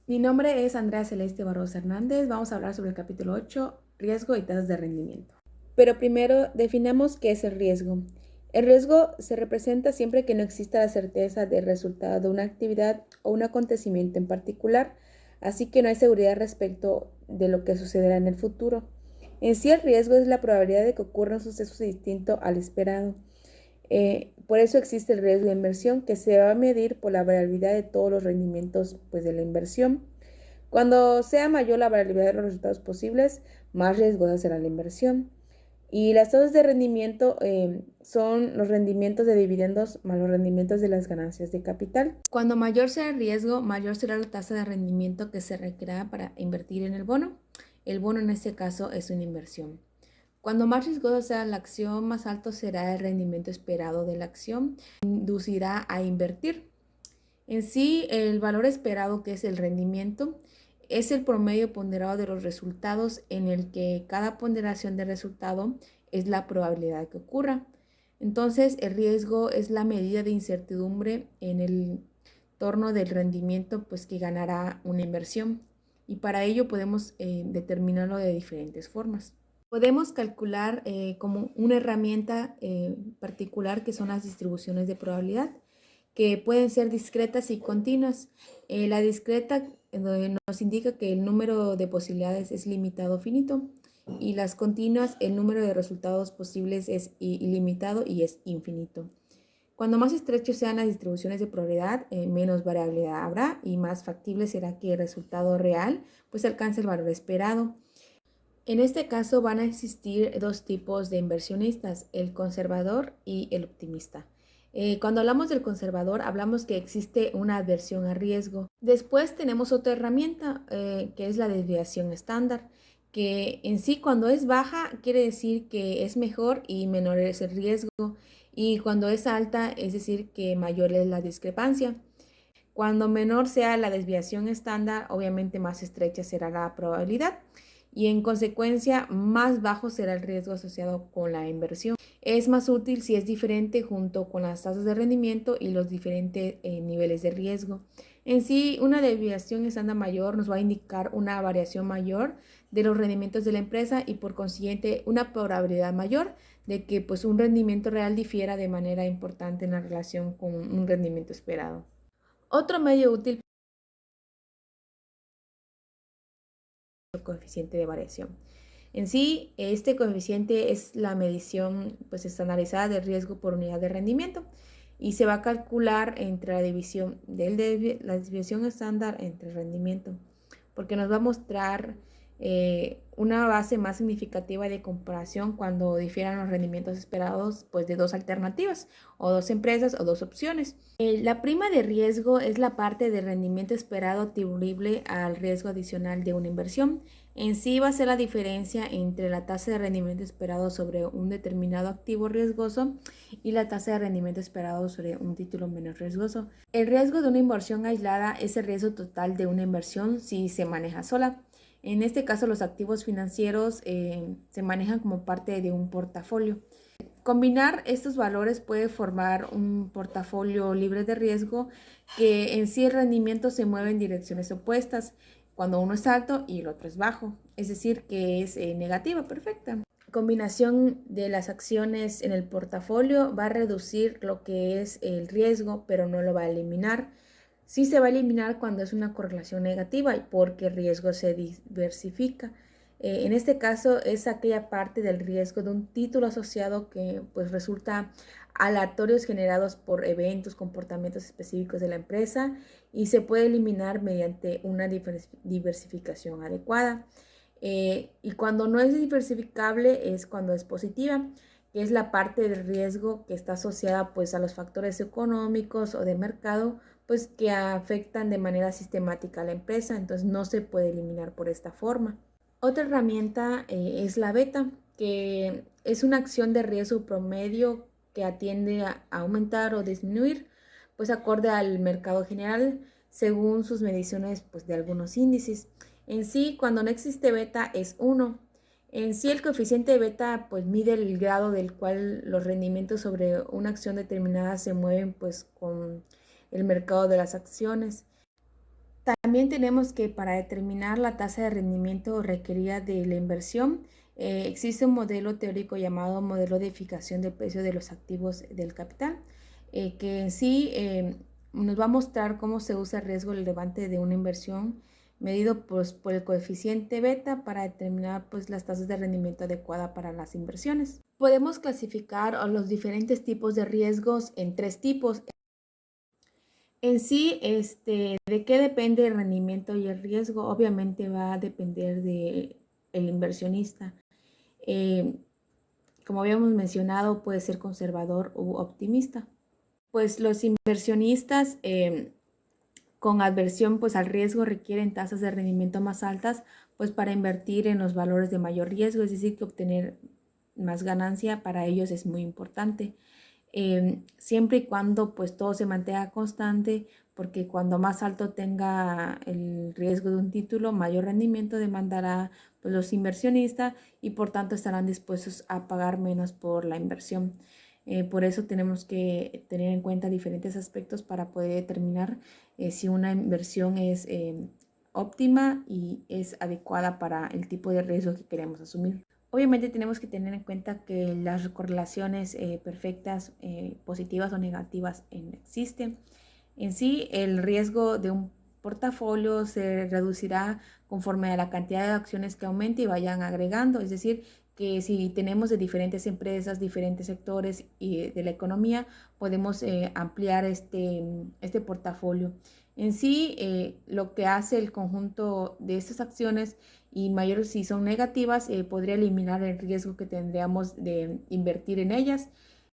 Mi nombre es Andrea Celeste Barroso Hernández. Vamos a hablar sobre el capítulo 8, riesgo y tasas de rendimiento. Pero primero definamos qué es el riesgo. El riesgo se representa siempre que no exista la certeza del resultado de una actividad o un acontecimiento en particular, así que no hay seguridad respecto de lo que sucederá en el futuro. En sí, el riesgo es la probabilidad de que ocurra un suceso distinto al esperado. Por eso existe el riesgo de inversión, que se va a medir por la variabilidad de todos los rendimientos de la inversión. Cuando sea mayor la variabilidad de los resultados posibles, más riesgosa será la inversión. Y las tasas de rendimiento son los rendimientos de dividendos más los rendimientos de las ganancias de capital. Cuando mayor sea el riesgo, mayor será la tasa de rendimiento que se requerirá para invertir en el bono. El bono en este caso es una inversión. Cuando más riesgosa sea la acción, más alto será el rendimiento esperado de la acción, inducirá a invertir. En sí, el valor esperado, que es el rendimiento, es el promedio ponderado de los resultados, en el que cada ponderación de resultado es la probabilidad que ocurra. Entonces, el riesgo es la medida de incertidumbre en el torno del rendimiento que ganará una inversión. Y para ello podemos determinarlo de diferentes formas. Podemos calcular como una herramienta particular, que son las distribuciones de probabilidad, que pueden ser discretas y continuas. La discreta nos indica que el número de posibilidades es limitado o finito, y las continuas, el número de resultados posibles es ilimitado y es infinito. Cuando más estrechos sean las distribuciones de probabilidad, menos variabilidad habrá y más factible será que el resultado real alcance el valor esperado. En este caso van a existir dos tipos de inversionistas, el conservador y el optimista. Cuando hablamos del conservador, hablamos que existe una aversión a riesgo. Después tenemos otra herramienta, que es la desviación estándar, que en sí, cuando es baja quiere decir que es mejor y menor es el riesgo, y cuando es alta es decir que mayor es la discrepancia. Cuando menor sea la desviación estándar, obviamente más estrecha será la probabilidad, y en consecuencia más bajo será el riesgo asociado con la inversión. Es más útil si es diferente junto con las tasas de rendimiento y los diferentes niveles de riesgo. En sí, una desviación estándar mayor nos va a indicar una variación mayor de los rendimientos de la empresa, y por consiguiente una probabilidad mayor de que un rendimiento real difiera de manera importante en la relación con un rendimiento esperado. Otro medio útil es el coeficiente de variación. En sí, este coeficiente es la medición estandarizada del riesgo por unidad de rendimiento, y se va a calcular entre la división de la desviación estándar entre el rendimiento, porque nos va a mostrar una base más significativa de comparación cuando difieran los rendimientos esperados de dos alternativas o dos empresas o dos opciones. La prima de riesgo es la parte de rendimiento esperado atribuible al riesgo adicional de una inversión. En sí va a ser la diferencia entre la tasa de rendimiento esperado sobre un determinado activo riesgoso y la tasa de rendimiento esperado sobre un título menos riesgoso. El riesgo de una inversión aislada es el riesgo total de una inversión si se maneja sola. En este caso, los activos financieros se manejan como parte de un portafolio. Combinar estos valores puede formar un portafolio libre de riesgo, que en sí el rendimiento se mueve en direcciones opuestas, cuando uno es alto y el otro es bajo, es decir, que es negativa, perfecta. Combinación de las acciones en el portafolio va a reducir lo que es el riesgo, pero no lo va a eliminar. Sí se va a eliminar cuando es una correlación negativa, porque el riesgo se diversifica. En este caso es aquella parte del riesgo de un título asociado que resulta aleatorios generados por eventos, comportamientos específicos de la empresa, y se puede eliminar mediante una diversificación adecuada. Y cuando no es diversificable es cuando es positiva, que es la parte del riesgo que está asociada a los factores económicos o de mercado, que afectan de manera sistemática a la empresa, entonces no se puede eliminar por esta forma. Otra herramienta es la beta, que es una acción de riesgo promedio que atiende a aumentar o disminuir, acorde al mercado general, según sus mediciones de algunos índices. En sí, cuando no existe beta es 1. En sí, el coeficiente de beta mide el grado del cual los rendimientos sobre una acción determinada se mueven con el mercado de las acciones. También tenemos que para determinar la tasa de rendimiento requerida de la inversión, existe un modelo teórico llamado modelo de eficacia del precio de los activos del capital, que en sí nos va a mostrar cómo se usa el riesgo relevante de una inversión medido pues, por el coeficiente beta para determinar pues, las tasas de rendimiento adecuadas para las inversiones. Podemos clasificar los diferentes tipos de riesgos en 3 tipos. En sí, ¿de qué depende el rendimiento y el riesgo? Obviamente va a depender del inversionista. Eh, como habíamos mencionado, puede ser conservador u optimista. Pues los inversionistas con adversión pues, al riesgo requieren tasas de rendimiento más altas pues, para invertir en los valores de mayor riesgo, es decir, que obtener más ganancia para ellos es muy importante. Siempre y cuando pues todo se mantenga constante, porque cuando más alto tenga el riesgo de un título, mayor rendimiento demandará pues, los inversionistas y por tanto estarán dispuestos a pagar menos por la inversión. Por eso tenemos que tener en cuenta diferentes aspectos para poder determinar si una inversión es óptima y es adecuada para el tipo de riesgo que queremos asumir. Obviamente tenemos que tener en cuenta que las correlaciones perfectas, positivas o negativas, existen. En sí, el riesgo de un portafolio se reducirá conforme a la cantidad de acciones que aumente y vayan agregando. Es decir, que si tenemos de diferentes empresas, diferentes sectores y de la economía, podemos ampliar este portafolio. En sí, lo que hace el conjunto de estas acciones y mayores si son negativas, podría eliminar el riesgo que tendríamos de invertir en ellas.